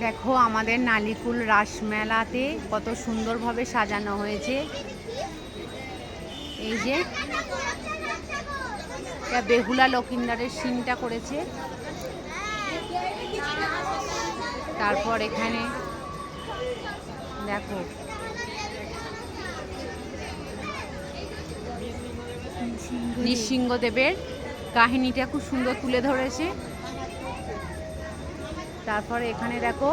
দেখো আমাদের নালিকুল রাসমেলাতে কত সুন্দরভাবে সাজানো হয়েছে। এই যে বেহুলা লকিন্দারের সিনটা করেছে। তারপর এখানে দেখো নৃসিংহদেবের কাহিনীটা খুব সুন্দর তুলে ধরেছে। তারপরে এখানে দেখো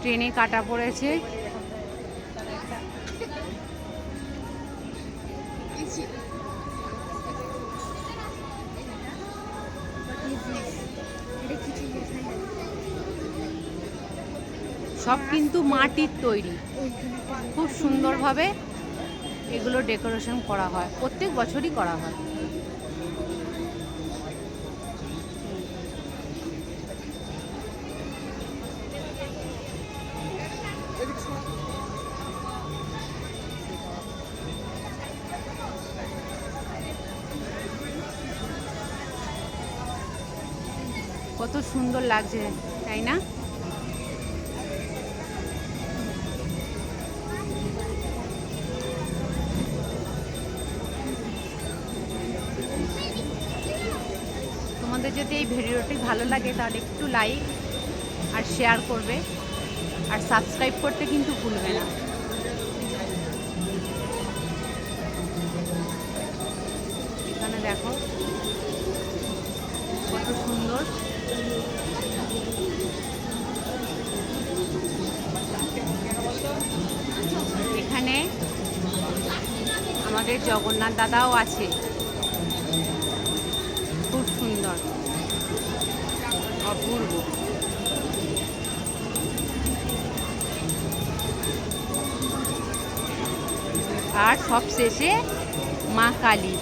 ট্রেনে কাটা পড়েছে। সব কিন্তু মাটির তৈরি, খুব সুন্দরভাবে এগুলো ডেকোরেশন করা হয়, প্রত্যেক বছরই করা হয়। কত সুন্দর লাগছে তাই না? তোমাদের যদি এই ভিডিওটি ভালো লাগে তাহলে একটু লাইক আর শেয়ার করবে, আর সাবস্ক্রাইব করতে কিন্তু ভুলবে না। এখানে দেখো কত সুন্দর। এখানে আমাদের জগন্নাথ দাদাও আছে, খুব সুন্দর, অপূর্ব। আর সব শেষে মা কালী।